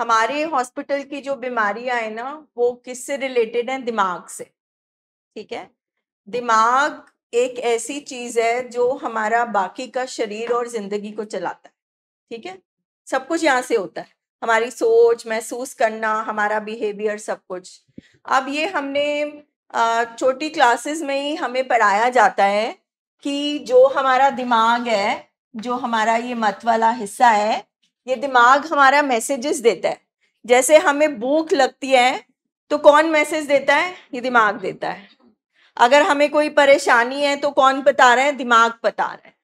हमारे हॉस्पिटल की जो बीमारियां है ना वो किससे रिलेटेड हैं? दिमाग से। ठीक है, दिमाग एक ऐसी चीज है जो हमारा बाकी का शरीर और जिंदगी को चलाता है। ठीक है, सब कुछ यहाँ से होता है, हमारी सोच, महसूस करना, हमारा बिहेवियर, सब कुछ। अब ये हमने छोटी क्लासेस में ही हमें पढ़ाया जाता है कि जो हमारा दिमाग है, जो हमारा ये मत वाला हिस्सा है, ये दिमाग हमारा मैसेजेस देता है। जैसे हमें भूख लगती है तो कौन मैसेज देता है? ये दिमाग देता है। अगर हमें कोई परेशानी है तो कौन बता रहा है? दिमाग बता रहा है।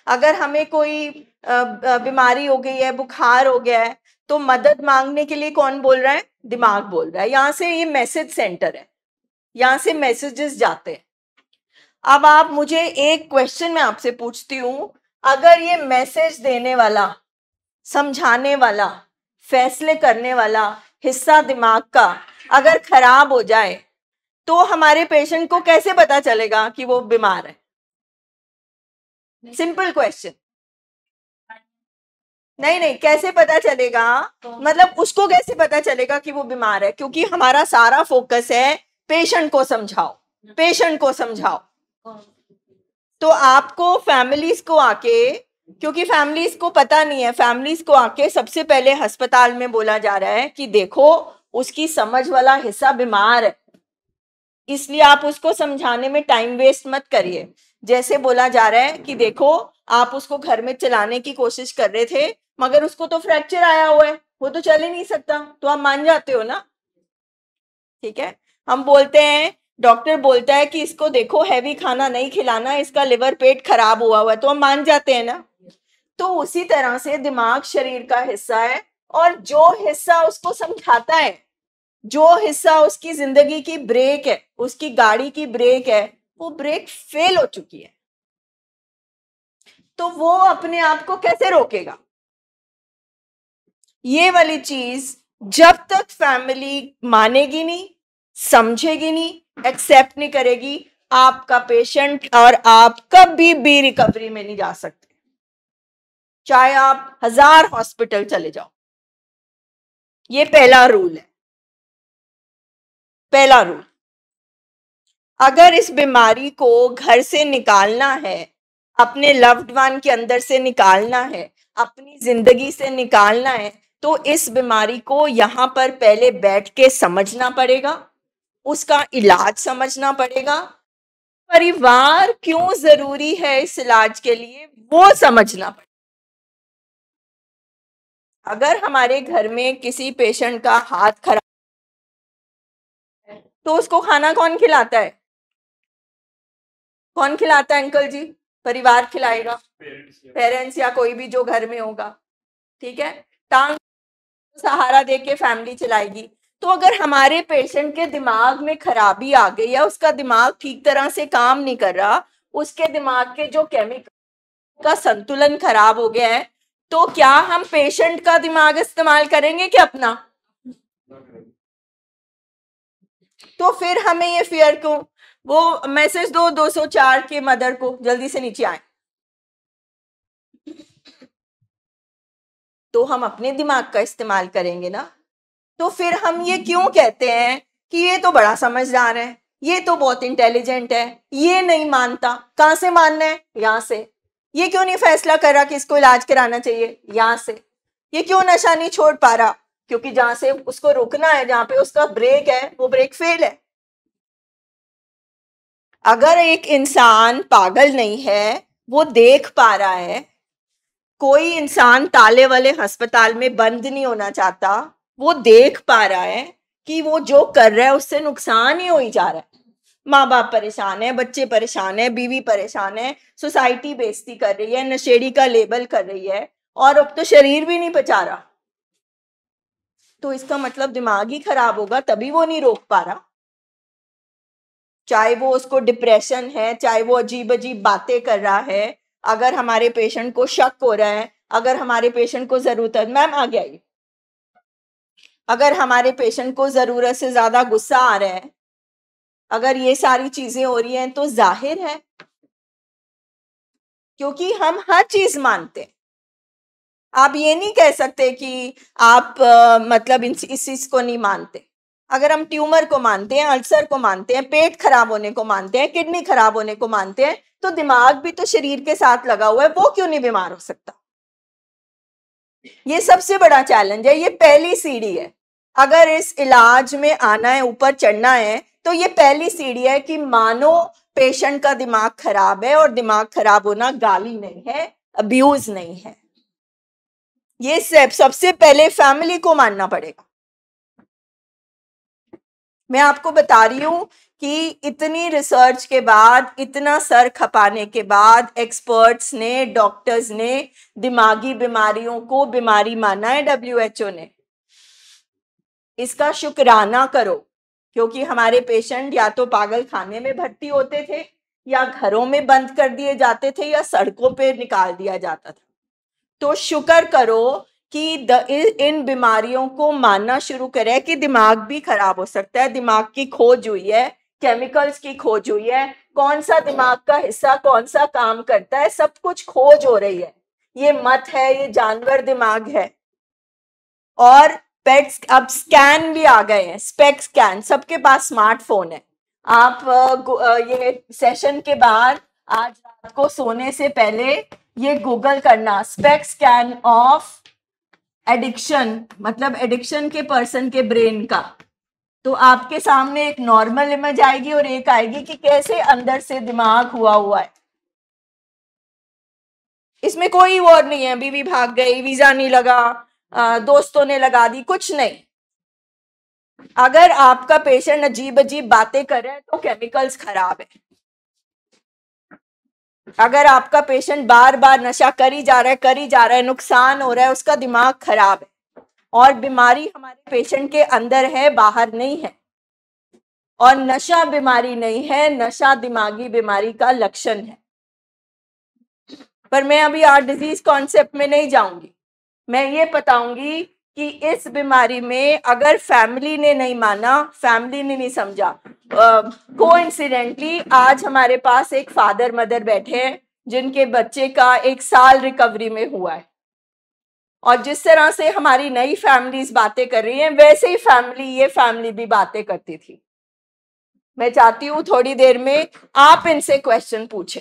अगर हमें कोई बीमारी हो गई है, बुखार हो गया है, तो मदद मांगने के लिए कौन बोल रहा है? दिमाग बोल रहा है। यहाँ से ये मैसेज सेंटर है, यहाँ से मैसेजेस जाते हैं। अब आप मुझे एक क्वेश्चन मैं आपसे पूछती हूं, अगर ये मैसेज देने वाला, समझाने वाला, फैसले करने वाला हिस्सा दिमाग का अगर खराब हो जाए तो हमारे पेशेंट को कैसे पता चलेगा कि वो बीमार है? Simple question. नहीं, कैसे पता चलेगा? मतलब उसको कैसे पता चलेगा कि वो बीमार है? क्योंकि हमारा सारा फोकस है पेशेंट को समझाओ, पेशेंट को समझाओ। तो आपको फैमिलीज को आके, क्योंकि फैमिलीज को पता नहीं है, फैमिलीज को आके सबसे पहले अस्पताल में बोला जा रहा है कि देखो उसकी समझ वाला हिस्सा बीमार है, इसलिए आप उसको समझाने में टाइम वेस्ट मत करिए। जैसे बोला जा रहा है कि देखो आप उसको घर में चलाने की कोशिश कर रहे थे, मगर उसको तो फ्रैक्चर आया हुआ है, वो तो चल ही नहीं सकता, तो आप मान जाते हो ना? ठीक है, हम बोलते हैं, डॉक्टर बोलता है कि इसको देखो हैवी खाना नहीं खिलाना, इसका लिवर पेट खराब हुआ हुआ है, तो हम मान जाते हैं ना? तो उसी तरह से दिमाग शरीर का हिस्सा है, और जो हिस्सा उसको समझाता है, जो हिस्सा उसकी जिंदगी की ब्रेक है, उसकी गाड़ी की ब्रेक है, वो ब्रेक फेल हो चुकी है, तो वो अपने आप को कैसे रोकेगा? ये वाली चीज जब तक फैमिली मानेगी नहीं, समझेगी नहीं, एक्सेप्ट नहीं करेगी, आपका पेशेंट और आप कभी भी रिकवरी में नहीं जा सकते, चाहे आप 1000 हॉस्पिटल चले जाओ। ये पहला रूल है, पहला रूल। अगर इस बीमारी को घर से निकालना है, अपने लव्ड वन के अंदर से निकालना है, अपनी जिंदगी से निकालना है, तो इस बीमारी को यहाँ पर पहले बैठ के समझना पड़ेगा, उसका इलाज समझना पड़ेगा, परिवार क्यों जरूरी है इस इलाज के लिए वो समझना पड़ेगा। अगर हमारे घर में किसी पेशेंट का हाथ खराब है तो उसको खाना कौन खिलाता है? कौन खिलाता है अंकल जी? परिवार खिलाएगा, पेरेंट्स या कोई भी जो घर में होगा। ठीक है, टांग सहारा दे के फैमिली चलाएगी। तो अगर हमारे पेशेंट के दिमाग में खराबी आ गई या उसका दिमाग ठीक तरह से काम नहीं कर रहा, उसके दिमाग के जो केमिकल का संतुलन खराब हो गया है, तो क्या हम पेशेंट का दिमाग इस्तेमाल करेंगे कि अपना? तो फिर हमें ये फियर क्यों? वो मैसेज दो 204 के मदर को, जल्दी से नीचे आए। तो हम अपने दिमाग का इस्तेमाल करेंगे ना। तो फिर हम ये क्यों कहते हैं कि ये तो बड़ा समझदार है, ये तो बहुत इंटेलिजेंट है, ये नहीं मानता? कहां से मानना है? यहाँ से। ये क्यों नहीं फैसला कर रहा कि इसको इलाज कराना चाहिए? यहाँ से। ये क्यों नशा नहीं छोड़ पा रहा? क्योंकि जहां से उसको रुकना है, जहां पे उसका ब्रेक है, वो ब्रेक फेल है। अगर एक इंसान पागल नहीं है, वो देख पा रहा है, कोई इंसान ताले वाले अस्पताल में बंद नहीं होना चाहता, वो देख पा रहा है कि वो जो कर रहा है उससे नुकसान ही हो ही जा रहा है। माँ बाप परेशान है, बच्चे परेशान है, बीवी परेशान है, सोसाइटी बेइज्जती कर रही है, नशेड़ी का लेबल कर रही है, और अब तो शरीर भी नहीं बचा रहा। तो इसका मतलब दिमाग ही खराब होगा, तभी वो नहीं रोक पा रहा। चाहे वो उसको डिप्रेशन है, चाहे वो अजीब अजीब बातें कर रहा है, अगर हमारे पेशेंट को शक हो रहा है, अगर हमारे पेशेंट को जरूरत है, मैम आ गया ये, अगर हमारे पेशेंट को जरूरत से ज्यादा गुस्सा आ रहा है, अगर ये सारी चीजें हो रही हैं, तो जाहिर है, क्योंकि हम हर चीज मानते हैं, आप ये नहीं कह सकते कि आप मतलब इस चीज को नहीं मानते। अगर हम ट्यूमर को मानते हैं, अल्सर को मानते हैं, पेट खराब होने को मानते हैं, किडनी खराब होने को मानते हैं, तो दिमाग भी तो शरीर के साथ लगा हुआ है, वो क्यों नहीं बीमार हो सकता? ये सबसे बड़ा चैलेंज है, ये पहली सीढ़ी है। अगर इस इलाज में आना है, ऊपर चढ़ना है, तो ये पहली सीढ़ी है कि मानो पेशेंट का दिमाग खराब है, और दिमाग खराब होना गाली नहीं है, अब्यूज नहीं है। ये सबसे पहले फैमिली को मानना पड़ेगा। मैं आपको बता रही हूं कि इतनी रिसर्च के बाद, इतना सर खपाने के बाद एक्सपर्ट्स ने, डॉक्टर्स ने दिमागी बीमारियों को बीमारी माना है, WHO ने। इसका शुक्राना करो, क्योंकि हमारे पेशेंट या तो पागल खाने में भर्ती होते थे, या घरों में बंद कर दिए जाते थे, या सड़कों पे निकाल दिया जाता था। तो शुक्र करो कि इन बीमारियों को मानना शुरू करें कि दिमाग भी खराब हो सकता है। दिमाग की खोज हुई है, केमिकल्स की खोज हुई है, कौन सा दिमाग का हिस्सा कौन सा काम करता है, सब कुछ खोज हो रही है। ये मत है, ये जानवर दिमाग है। और पेट्स, अब स्कैन भी आ गए हैं, स्पेक स्कैन, सबके पास स्मार्टफोन है। आप ये सेशन के बाद आज रात को सोने से पहले ये गूगल करना, स्पेक स्कैन ऑफ एडिक्शन, मतलब एडिक्शन के पर्सन के ब्रेन का। तो आपके सामने एक नॉर्मल इमेज आएगी और एक आएगी कि कैसे अंदर से दिमाग हुआ है। इसमें कोई वॉर नहीं है, बीवी भाग गई, वीजा नहीं लगा, दोस्तों ने लगा दी, कुछ नहीं। अगर आपका पेशेंट अजीब अजीब बातें कर रहा है तो केमिकल्स खराब है। अगर आपका पेशेंट बार बार नशा करी जा रहा है, नुकसान हो रहा है, उसका दिमाग खराब है। और बीमारी हमारे पेशेंट के अंदर है, बाहर नहीं है। और नशा बीमारी नहीं है, नशा दिमागी बीमारी का लक्षण है। पर मैं अभी हार्ट डिजीज कॉन्सेप्ट में नहीं जाऊंगी। मैं ये बताऊंगी कि इस बीमारी में अगर फैमिली ने नहीं माना, फैमिली ने नहीं समझा, कोइंसिडेंटली आज हमारे पास एक फादर मदर बैठे हैं जिनके बच्चे का 1 साल रिकवरी में हुआ है। और जिस तरह से हमारी नई फैमिलीज बातें कर रही हैं, वैसे ही ये फैमिली भी बातें करती थी। मैं चाहती हूँ थोड़ी देर में आप इनसे क्वेश्चन पूछें।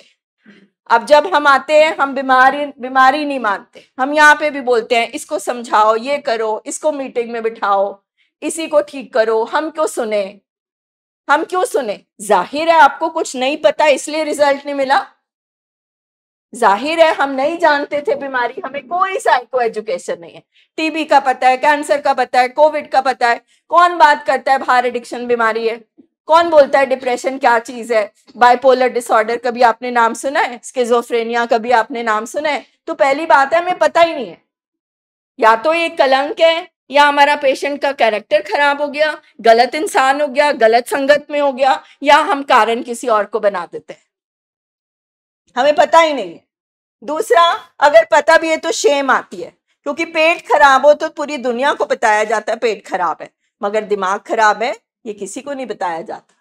अब जब हम आते हैं, हम बीमारी नहीं मानते, हम यहाँ पे भी बोलते हैं इसको समझाओ, ये करो, इसको मीटिंग में बिठाओ, इसी को ठीक करो। हम क्यों सुने? जाहिर है आपको कुछ नहीं पता, इसलिए रिजल्ट नहीं मिला। जाहिर है हम नहीं जानते थे बीमारी, हमें कोई साइको एजुकेशन नहीं है। टीबी का पता है, कैंसर का पता है, कोविड का पता है। कौन बात करता है बाहर एडिक्शन बीमारी है? कौन बोलता है डिप्रेशन क्या चीज है? बाइपोलर डिसऑर्डर कभी आपने नाम सुना है? स्किज़ोफ्रेनिया कभी आपने नाम सुना है? तो पहली बात है हमें पता ही नहीं है। या तो ये कलंक है, या हमारा पेशेंट का कैरेक्टर खराब हो गया, गलत इंसान हो गया, गलत संगत में हो गया, या हम कारण किसी और को बना देते हैं। हमें पता ही नहीं है। दूसरा, अगर पता भी है तो शेम आती है, क्योंकि पेट खराब हो तो पूरी दुनिया को बताया जाता है पेट खराब है, मगर दिमाग खराब है ये किसी को नहीं बताया जाता।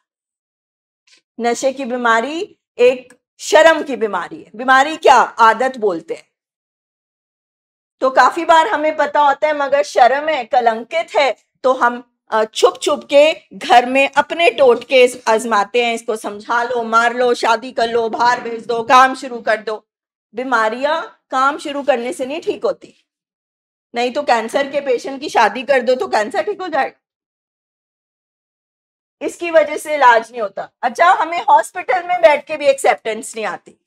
नशे की बीमारी एक शर्म की बीमारी है। बीमारी क्या, आदत बोलते हैं। तो काफी बार हमें पता होता है, मगर शर्म है, कलंकित है, तो हम छुप छुप के घर में अपने टोटके आजमाते हैं। इसको समझा लो, मार लो, शादी कर लो, बाहर भेज दो, काम शुरू कर दो। बीमारियां काम शुरू करने से नहीं ठीक होती। नहीं तो कैंसर के पेशेंट की शादी कर दो तो कैंसर ठीक हो जाएगा। इसकी वजह से इलाज नहीं होता। अच्छा, हमें हॉस्पिटल में बैठ के भी एक्सेप्टेंस नहीं आती।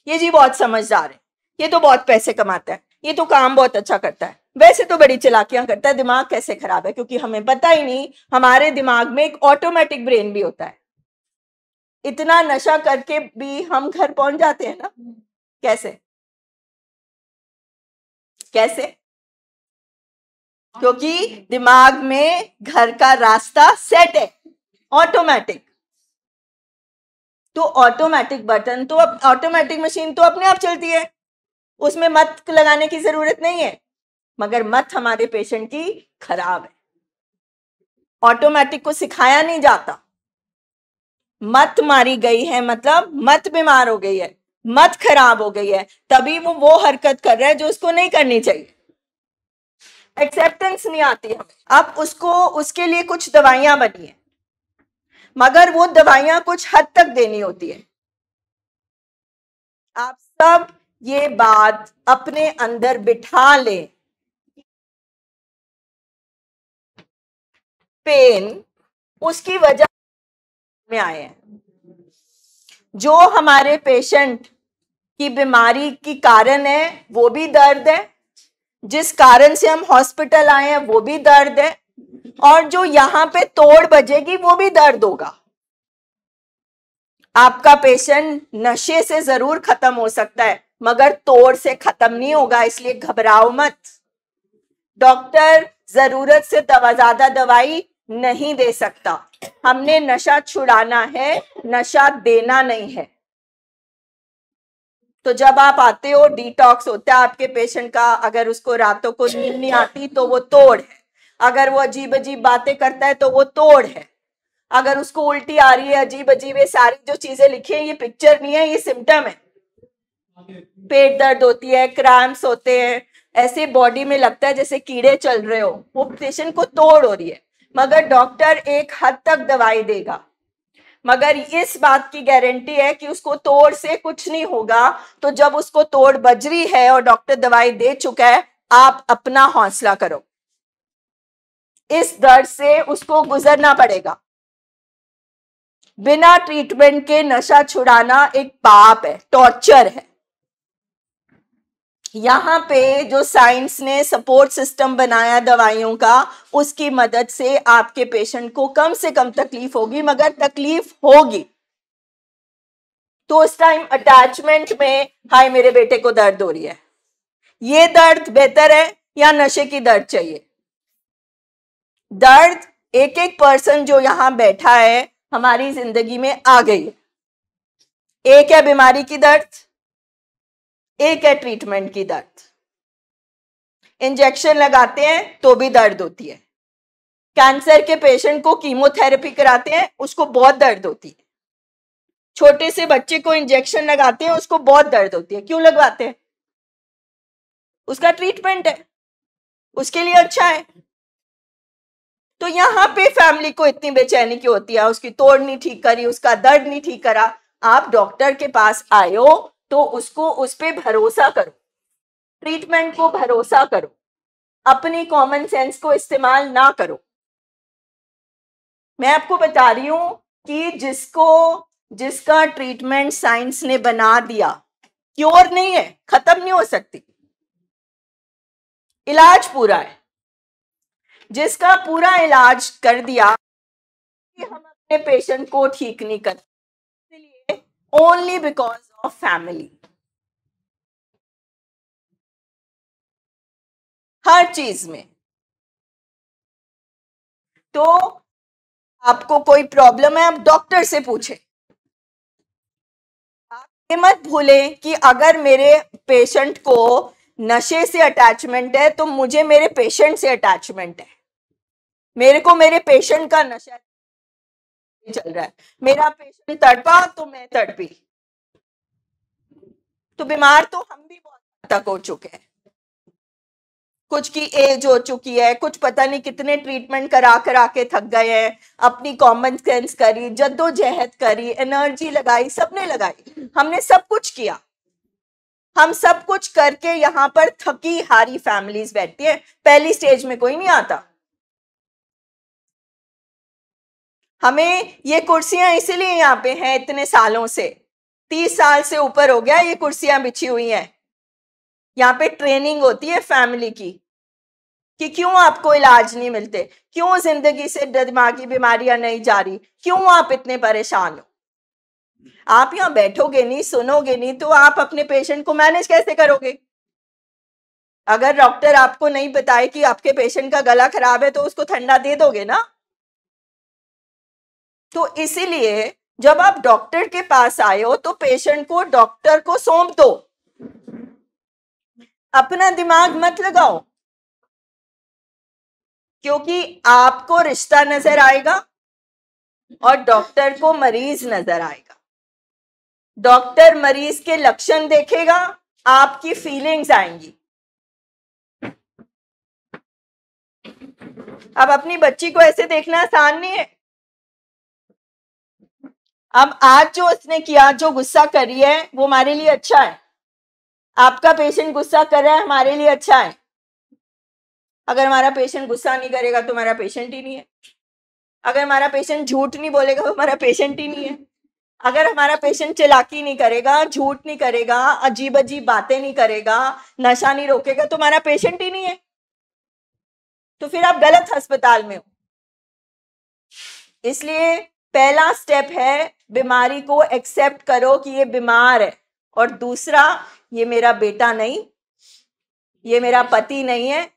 ये जी बहुत समझदार है, ये तो बहुत पैसे कमाता है, ये तो काम बहुत अच्छा करता है, वैसे तो बड़ी चालाकियां करता है, दिमाग कैसे खराब है? क्योंकि हमें पता ही नहीं हमारे दिमाग में एक ऑटोमेटिक ब्रेन भी होता है। इतना नशा करके भी हम घर पहुंच जाते हैं ना। कैसे? क्योंकि दिमाग में घर का रास्ता सेट है, ऑटोमेटिक। तो ऑटोमेटिक बटन तो, अब ऑटोमेटिक मशीन तो अपने आप चलती है, उसमें मत लगाने की जरूरत नहीं है। मगर मत हमारे पेशेंट की खराब है। ऑटोमेटिक को सिखाया नहीं जाता। मत मारी गई है मतलब मत बीमार हो गई है। मत खराब हो गई है, तभी वो हरकत कर रहा है जो उसको नहीं करनी चाहिए। एक्सेप्टेंस नहीं आती हमें। अब उसको उसके लिए कुछ दवाइयां बनी है, मगर वो दवाइयां कुछ हद तक देनी होती है। आप सब ये बात अपने अंदर बिठा लें। पेन उसकी वजह में आए हैं, जो हमारे पेशेंट की बीमारी की कारण है वो भी दर्द है, जिस कारण से हम हॉस्पिटल आए हैं वो भी दर्द है, और जो यहां पे तोड़ बजेगी वो भी दर्द होगा। आपका पेशेंट नशे से जरूर खत्म हो सकता है, मगर तोड़ से खत्म नहीं होगा, इसलिए घबराओ मत। डॉक्टर जरूरत से ज्यादा दवाई नहीं दे सकता। हमने नशा छुड़ाना है, नशा देना नहीं है। तो जब आप आते हो, डिटॉक्स होता है आपके पेशेंट का, अगर उसको रातों को नींद नहीं आती तो वो तोड़ है, अगर वो अजीब अजीब बातें करता है तो वो तोड़ है, अगर उसको उल्टी आ रही है, अजीब अजीब, ये सारी जो चीजें लिखी है ये पिक्चर नहीं है, ये सिम्टम है। पेट दर्द होती है, क्रैम्प्स होते हैं, ऐसे बॉडी में लगता है जैसे कीड़े चल रहे हो, वो पेशेंट को तोड़ हो रही है। मगर डॉक्टर एक हद तक दवाई देगा, मगर इस बात की गारंटी है कि उसको तोड़ से कुछ नहीं होगा। तो जब उसको तोड़ बज रही है और डॉक्टर दवाई दे चुका है, आप अपना हौसला करो, इस दर्द से उसको गुजरना पड़ेगा। बिना ट्रीटमेंट के नशा छुड़ाना एक पाप है, टॉर्चर है। यहाँ पे जो साइंस ने सपोर्ट सिस्टम बनाया दवाइयों का, उसकी मदद से आपके पेशेंट को कम से कम तकलीफ होगी, मगर तकलीफ होगी। तो उस टाइम अटैचमेंट में, हाय मेरे बेटे को दर्द हो रही है, ये दर्द बेहतर है या नशे की दर्द चाहिए? दर्द एक एक पर्सन जो यहां बैठा है हमारी जिंदगी में आ गई है। एक है बीमारी की दर्द, एक है ट्रीटमेंट की दर्द। इंजेक्शन लगाते हैं तो भी दर्द होती है, कैंसर के पेशेंट को कीमोथेरेपी कराते हैं उसको बहुत दर्द होती है, छोटे से बच्चे को इंजेक्शन लगाते हैं उसको बहुत दर्द होती है। क्यों लगवाते हैं? उसका ट्रीटमेंट है, उसके लिए अच्छा है। तो यहां पे फैमिली को इतनी बेचैनी क्यों होती है? उसकी तोड़ नहीं ठीक करी, उसका दर्द नहीं ठीक करा। आप डॉक्टर के पास आए हो तो उसको उस पर भरोसा करो, ट्रीटमेंट को भरोसा करो, अपनी कॉमन सेंस को इस्तेमाल ना करो। मैं आपको बता रही हूं कि जिसका ट्रीटमेंट साइंस ने बना दिया, क्योर नहीं है, खत्म नहीं हो सकती, इलाज पूरा है, जिसका पूरा इलाज कर दिया कि हम अपने पेशेंट को ठीक नहीं करते, इसलिए ओनली बिकॉज ऑफ फैमिली। हर चीज में। तो आपको कोई प्रॉब्लम है, आप डॉक्टर से पूछे। आप ये मत भूलें कि अगर मेरे पेशेंट को नशे से अटैचमेंट है तो मुझे मेरे पेशेंट से अटैचमेंट है, मेरे को मेरे पेशेंट का नशा चल रहा है। मेरा पेशेंट तड़पा तो मैं तड़पी, तो बीमार तो हम भी बहुत हद तक हो चुके हैं। कुछ की एज हो चुकी है, कुछ पता नहीं कितने ट्रीटमेंट करा करा के थक गए हैं, अपनी कॉमन सेंस करी, जद्दोजहद करी, एनर्जी लगाई, सबने लगाई, हमने सब कुछ किया। हम सब कुछ करके यहाँ पर थकी हारी फैमिलीज बैठती है, पहली स्टेज में कोई नहीं आता। हमें ये कुर्सियां इसीलिए यहाँ पे हैं इतने सालों से, 30 साल से ऊपर हो गया ये कुर्सियां बिछी हुई हैं। यहाँ पे ट्रेनिंग होती है फैमिली की कि क्यों आपको इलाज नहीं मिलते, क्यों जिंदगी से दिमागी बीमारियां नहीं जा रही, क्यों आप इतने परेशान हो। आप यहाँ बैठोगे नहीं, सुनोगे नहीं, तो आप अपने पेशेंट को मैनेज कैसे करोगे? अगर डॉक्टर आपको नहीं बताए कि आपके पेशेंट का गला खराब है तो उसको ठंडा दे दोगे ना। तो इसीलिए जब आप डॉक्टर के पास आए हो तो पेशेंट को डॉक्टर को सौंप दो, अपना दिमाग मत लगाओ, क्योंकि आपको रिश्ता नजर आएगा और डॉक्टर को मरीज नजर आएगा। डॉक्टर मरीज के लक्षण देखेगा, आपकी फीलिंग्स आएंगी। अब अपनी बच्ची को ऐसे देखना आसान नहीं है। अब आज जो उसने किया, जो गुस्सा कर रही है, वो हमारे लिए अच्छा है। आपका पेशेंट गुस्सा कर रहा है, हमारे लिए अच्छा है। अगर हमारा पेशेंट गुस्सा नहीं करेगा तो हमारा पेशेंट ही नहीं है। अगर हमारा पेशेंट झूठ नहीं बोलेगा तो हमारा पेशेंट ही नहीं है। अगर हमारा पेशेंट चालाकी नहीं करेगा, झूठ नहीं करेगा, अजीब अजीब बातें नहीं करेगा, नशा नहीं रोकेगा तो हमारा पेशेंट ही नहीं है। तो फिर आप गलत अस्पताल में हो। इसलिए पहला स्टेप है, बीमारी को एक्सेप्ट करो कि ये बीमार है। और दूसरा, ये मेरा बेटा नहीं, ये मेरा पति नहीं है,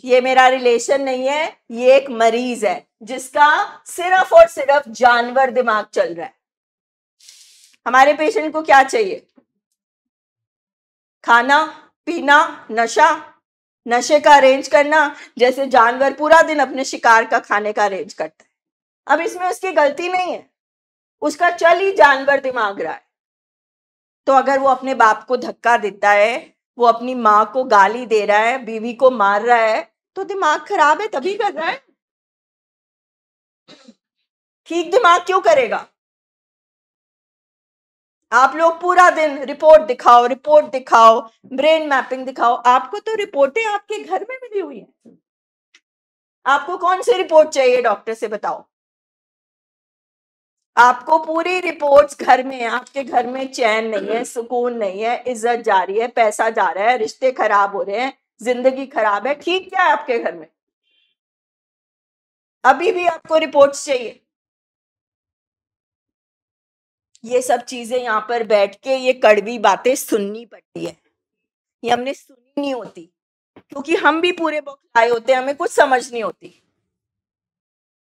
ये मेरा रिलेशन नहीं है, ये एक मरीज है जिसका सिर्फ और सिर्फ जानवर दिमाग चल रहा है। हमारे पेशेंट को क्या चाहिए? खाना, पीना, नशा, नशे का अरेंज करना, जैसे जानवर पूरा दिन अपने शिकार का खाने का अरेंज करता है। अब इसमें उसकी गलती नहीं है, उसका चल ही जानवर दिमाग रहा है। तो अगर वो अपने बाप को धक्का देता है, वो अपनी माँ को गाली दे रहा है, बीवी को मार रहा है, तो दिमाग खराब है, तभी कर रहा है। ठीक दिमाग क्यों करेगा? आप लोग पूरा दिन रिपोर्ट दिखाओ, रिपोर्ट दिखाओ, ब्रेन मैपिंग दिखाओ। आपको तो रिपोर्टें आपके घर में मिली हुई है। आपको कौन सी रिपोर्ट चाहिए डॉक्टर से बताओ? आपको पूरी रिपोर्ट्स घर में है। आपके घर में चैन नहीं है, सुकून नहीं है, इज्जत जा रही है, पैसा जा रहा है, रिश्ते खराब हो रहे हैं, जिंदगी खराब है। ठीक क्या है आपके घर में? अभी भी आपको रिपोर्ट्स चाहिए? ये सब चीजें यहाँ पर बैठ के ये कड़वी बातें सुननी पड़ती है। ये हमने सुनी नहीं होती, क्योंकि हम भी पूरे बौखलाए होते हैं, हमें कुछ समझ नहीं होती।